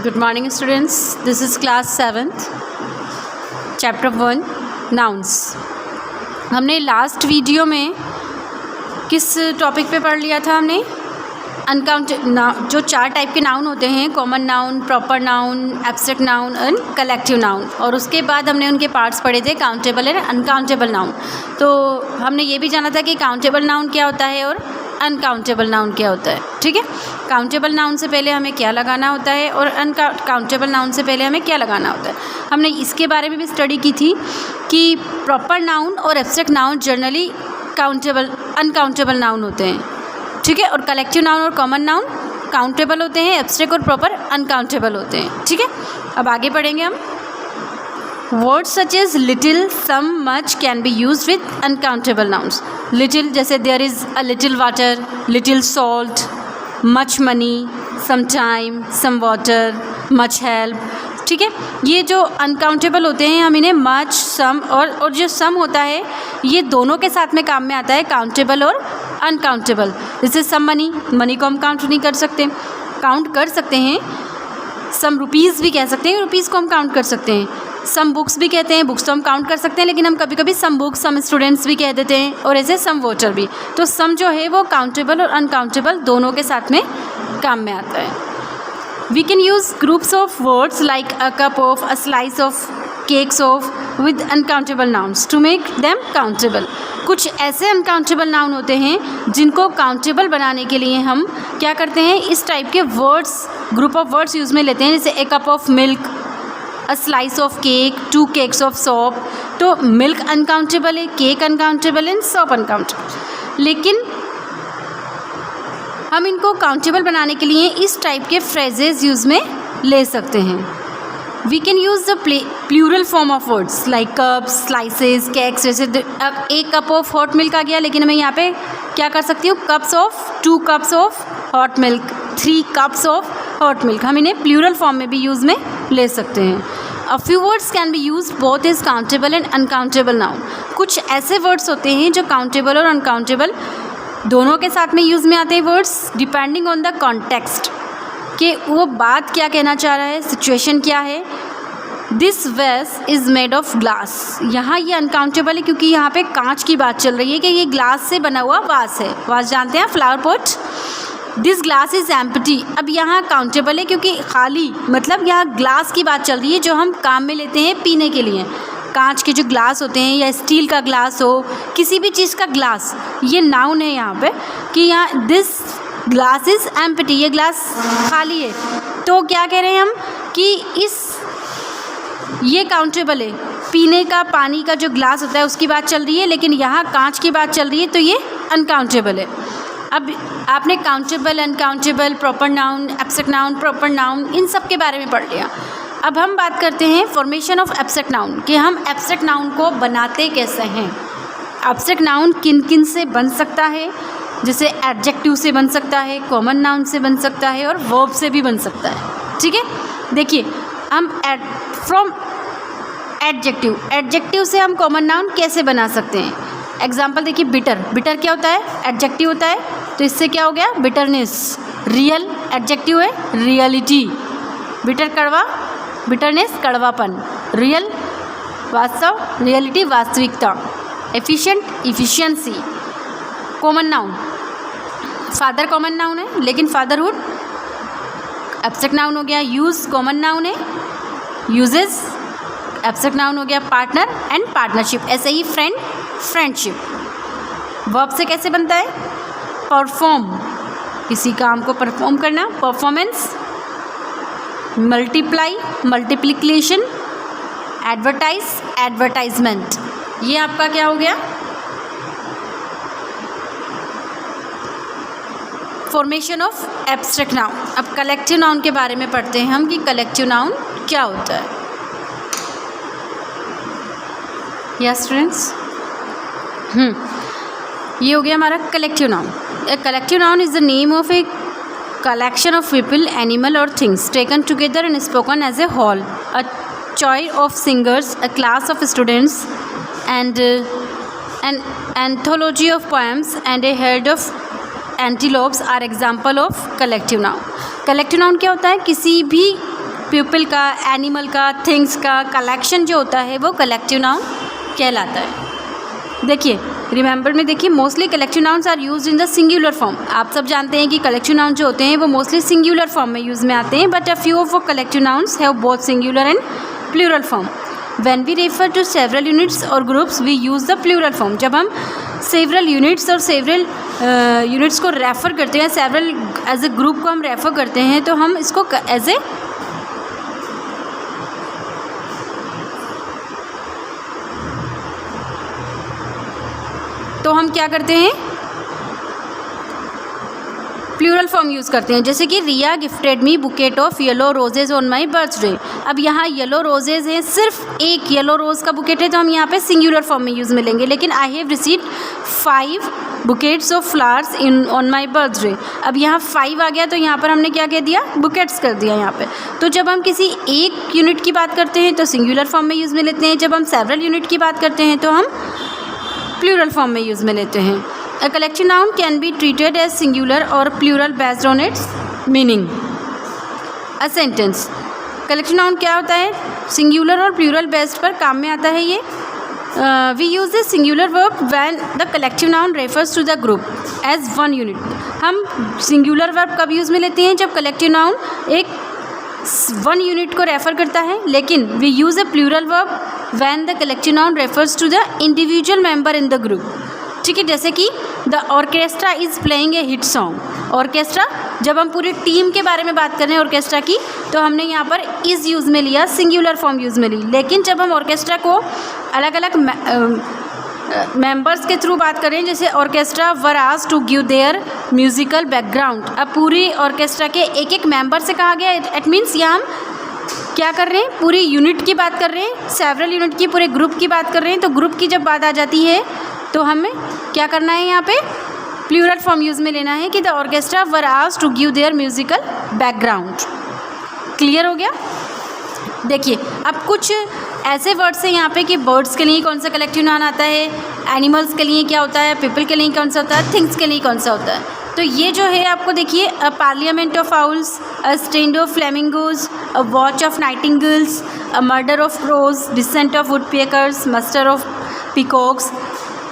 Good morning students, this is class 7th, chapter 1 nouns। हमने last video में किस topic पे पढ़ लिया था? हमने जो 4 टाइप के नाउन होते हैं, common noun, proper noun, abstract noun and collective noun, और उसके बाद हमने उनके पार्ट्स पढ़े थे, काउंटेबल एंड अनकाउंटेबल नाउन। तो हमने ये भी जाना था कि काउंटेबल नाउन क्या होता है और अनकाउंटेबल नाउन क्या होता है। ठीक है, काउंटेबल नाउन से पहले हमें क्या लगाना होता है और अनकाउंटेबल नाउन से पहले हमें क्या लगाना होता है। हमने इसके बारे में भी स्टडी की थी कि प्रॉपर नाउन और abstract noun generally uncountable noun होते हैं। ठीक है, और कलेक्टिव नाउन और कॉमन नाउन काउंटेबल होते हैं, एब्स्ट्रैक्ट और प्रॉपर अनकाउंटेबल होते हैं। ठीक है, अब आगे पढ़ेंगे हम। Words such as little, some, much can be use with uncountable nouns. Little जैसे there is a little water, little salt, much money, some time, some water, much help. ठीक है, ये जो अनकाउंटेबल होते हैं हम इन्हें मच, सम और जो सम होता है ये दोनों के साथ में काम में आता है, काउंटेबल और अनकाउंटेबल। जैसे सम मनी, मनी को हम काउंट नहीं कर सकते, काउंट कर सकते हैं। सम रुपीज़ भी कह सकते हैं, रुपीज़ को हम काउंट कर सकते हैं। सम बुक्स भी कहते हैं, बुक्स तो हम काउंट कर सकते हैं, लेकिन हम कभी कभी सम बुक्स, सम स्टूडेंट्स भी कह देते हैं, और ऐसे सम वोटर भी। तो सम जो है वो काउंटेबल और अनकाउंटेबल दोनों के साथ में काम में आता है। We can use groups of words like a cup of, a slice of, cakes of with uncountable nouns to make them countable. कुछ ऐसे अनकाउंटेबल नाउन होते हैं जिनको काउंटेबल बनाने के लिए हम क्या करते हैं, इस टाइप के words, group of words use में लेते हैं। जैसे a cup of milk, a slice of cake, 2 cakes of soap. तो मिल्क अनकाउंटेबल है, केक अनकाउंटेबल है, सॉप अनकाउंटेबल। लेकिन हम इनको काउंटेबल बनाने के लिए इस टाइप के फ्रेजेस यूज़ में ले सकते हैं। We can use the plural form of words like cups, slices, cakes. जैसे एक कप ऑफ हॉट मिल्क आ गया, लेकिन मैं यहाँ पे क्या कर सकती हूँ, cups of, 2 cups of hot milk, 3 cups of hot milk. हम इन्हें प्लूरल फॉर्म में भी यूज़ में ले सकते हैं। A few words can be use both is countable and uncountable noun. कुछ ऐसे वर्ड्स होते हैं जो काउंटेबल और अनकाउंटेबल दोनों के साथ में यूज़ में आते हैं words, depending on the context, कि वो बात क्या कहना चाह रहा है, सिचुएशन क्या है। दिस वेस इज़ मेड ऑफ ग्लास। यहाँ ये अनकाउंटेबल है क्योंकि यहाँ पे कांच की बात चल रही है कि ये ग्लास से बना हुआ वास है। वास जानते हैं, flower pot. This glass is empty. अब यहाँ काउंटेबल है क्योंकि खाली, मतलब यहाँ ग्लास की बात चल रही है जो हम काम में लेते हैं पीने के लिए। कांच के जो ग्लास होते हैं या स्टील का ग्लास हो, किसी भी चीज़ का ग्लास, ये नाउन है यहाँ पे कि यहाँ दिस ग्लास इज़ एम्प्टी, ये ग्लास खाली है। तो क्या कह रहे हैं हम कि ये काउंटेबल है, पीने का पानी का जो ग्लास होता है उसकी बात चल रही है, लेकिन यहाँ कांच की बात चल रही है, तो ये अनकाउंटेबल है। अब आपने countable, uncountable, proper noun, abstract noun, proper noun, इन सब के बारे में पढ़ लिया। अब हम बात करते हैं फॉर्मेशन ऑफ एब्स्ट्रैक्ट नाउन, कि हम एब्स्ट्रैक्ट नाउन को बनाते कैसे हैं। एब्स्ट्रैक्ट नाउन किन किन से बन सकता है? जैसे एडजेक्टिव से बन सकता है, कॉमन नाउन से बन सकता है, और वर्ब से भी बन सकता है। ठीक है, देखिए हम फ्रॉम एडजेक्टिव से हम कॉमन नाउन कैसे बना सकते हैं। एग्जाम्पल देखिए, बिटर। बिटर क्या होता है? एडजेक्टिव होता है, तो इससे क्या हो गया, बिटरनेस। रियल एडजेक्टिव है, रियलिटी। बिटर कड़वा, बिटरनेस कड़वापन। रियल वास्तव, रियलिटी वास्तविकता। Efficient efficiency. Common noun, father common noun है, लेकिन फादरहुड एब्स्ट्रैक्ट नाउन हो गया। यूज़ कॉमन नाउन है, यूजेस एब्स्ट्रैक्ट नाउन हो गया। पार्टनर एंड पार्टनरशिप, ऐसे ही फ्रेंड, फ्रेंडशिप। वर्ब से कैसे बनता है? परफॉर्म, किसी काम को परफॉर्म करना, performance. Multiply, multiplication. Advertise, advertisement. ये आपका क्या हो गया, फॉर्मेशन ऑफ एब्स्ट्रैक्ट नाउन। अब कलेक्टिव नाउन के बारे में पढ़ते हैं हम कि कलेक्टिव नाउन क्या होता है। यस स्टूडेंट्स, ये हो गया हमारा collective noun. A collective noun is the name of A collection of people, animal or things taken together and spoken as a whole. A choir of singers, a class of students, and an anthology of poems and a herd of antelopes are example of collective noun. Collective noun क्या होता है? किसी भी people का, animal का, things का collection जो होता है वो कलेक्टिव नाउन कहलाता है। देखिए रिमेंबर में देखिए mostly collective nouns are used in the singular form. आप सब जानते हैं कि कलेक्टिव नाउन जो होते हैं वो मोस्टली सिंगुलर फॉर्म में यूज़ में आते हैं, but a few of collective nouns have both singular and plural form. When we refer to several units or groups we use the plural form. जब हम सेवरल यूनिट्स और several units को refer करते हैं, several as a group को हम refer करते हैं, तो हम इसको एज ए तो हम क्या करते हैं, प्लूरल फॉर्म यूज़ करते हैं। जैसे कि Riya gifted me bouquet of yellow roses on my birthday. अब यहाँ येलो रोजेज हैं, सिर्फ एक येलो रोज़ का बुकेट है, तो हम यहाँ पे सिंगुलर फॉर्म में यूज़ में लेंगे। लेकिन I have received 5 bouquets of flowers in on my birthday. अब यहाँ 5 आ गया, तो यहाँ पर हमने क्या कह दिया, बुकेट्स कर दिया यहाँ पे। तो जब हम किसी एक यूनिट की बात करते हैं तो सिंगुलर फॉर्म में यूज़ में लेते हैं, जब हम सेवरल यूनिट की बात करते हैं तो हम प्लूरल फॉर्म में यूज़ में लेते हैं। A collective noun can be treated as singular or plural based on its meaning. A sentence. Collective noun क्या होता है, singular और plural based पर काम में आता है ये। We use the singular verb when the collective noun refers to the group as one unit. हम singular verb कब यूज़ में लेते हैं, जब collective noun एक वन यूनिट को रेफ़र करता है। लेकिन we use a plural verb when the collective noun refers to the individual member in the group. ठीक है, जैसे कि the orchestra is playing a hit song. Orchestra, जब हम पूरी टीम के बारे में बात कर रहे हैं ऑर्केस्ट्रा की, तो हमने यहाँ पर इज़ यूज़ में लिया, सिंगुलर फॉर्म यूज़ में ली। लेकिन जब हम ऑर्केस्ट्रा को अलग अलग मेंबर्स के थ्रू बात करें, जैसे orchestra were asked to give their musical background. अब पूरी ऑर्केस्ट्रा के एक एक मेंबर से कहा गया, इट मीन्स यहाँ हम क्या कर रहे हैं, पूरी यूनिट की बात कर रहे हैं, सेवरल यूनिट की, पूरे ग्रुप की बात कर रहे हैं। तो ग्रुप की जब बात आ जाती है तो हमें क्या करना है, यहाँ पे प्लूरल फॉर्म यूज़ में लेना है कि the orchestra were asked to give their musical background. Clear हो गया। देखिए अब कुछ ऐसे वर्ड्स हैं यहाँ पे कि बर्ड्स के लिए कौन सा कलेक्टिव नाउन आता है, एनिमल्स के लिए क्या होता है, पीपल के लिए कौन सा होता है, थिंग्स के लिए कौन सा होता है। तो ये जो है आपको देखिए, a parliament of owls, a stand of flamingos, a watch of nightingales, a murder of crows, descent of woodpeckers, muster of peacocks,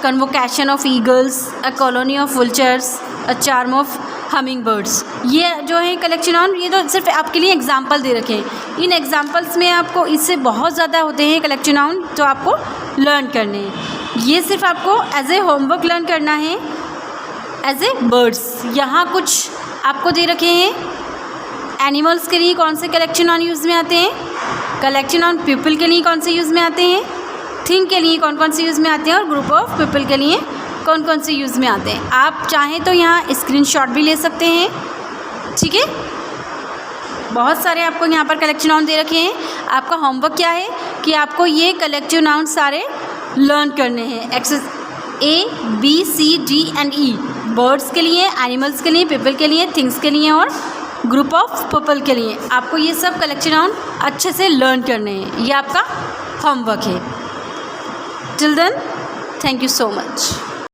convocation of eagles, a colony of vultures, a charm of hummingbirds. ये जो है collection noun, ये तो सिर्फ आपके लिए example दे रखे हैं। इन एग्जाम्पल्स में आपको इससे बहुत ज़्यादा होते हैं कलेक्शन नाउन जो आपको लर्न करने हैं। ये सिर्फ आपको एज ए होमवर्क लर्न करना है एज ए बर्ड्स। यहाँ कुछ आपको दे रखे हैं, एनिमल्स के लिए कौन से कलेक्शन नाउन यूज़ में आते हैं, कलेक्शन नाउन पीपल के लिए कौन से यूज़ में आते हैं, थिंग के लिए कौन कौन से यूज़ में आते हैं, और ग्रुप ऑफ पीपल के लिए कौन कौन से यूज़ में आते हैं। आप चाहें तो यहाँ स्क्रीनशॉट भी ले सकते हैं। ठीक है, बहुत सारे आपको यहाँ पर कलेक्टिव नाउन दे रखे हैं। आपका होमवर्क क्या है कि आपको ये कलेक्टिव नाउन सारे लर्न करने हैं। Exercise A, B, C, D and E, birds के लिए, एनिमल्स के लिए, पीपल के लिए, थिंग्स के लिए और ग्रुप ऑफ पीपल के लिए। आपको ये सब कलेक्टिव नाउन अच्छे से लर्न करने हैं। ये आपका होमवर्क है। Till then, thank you so much.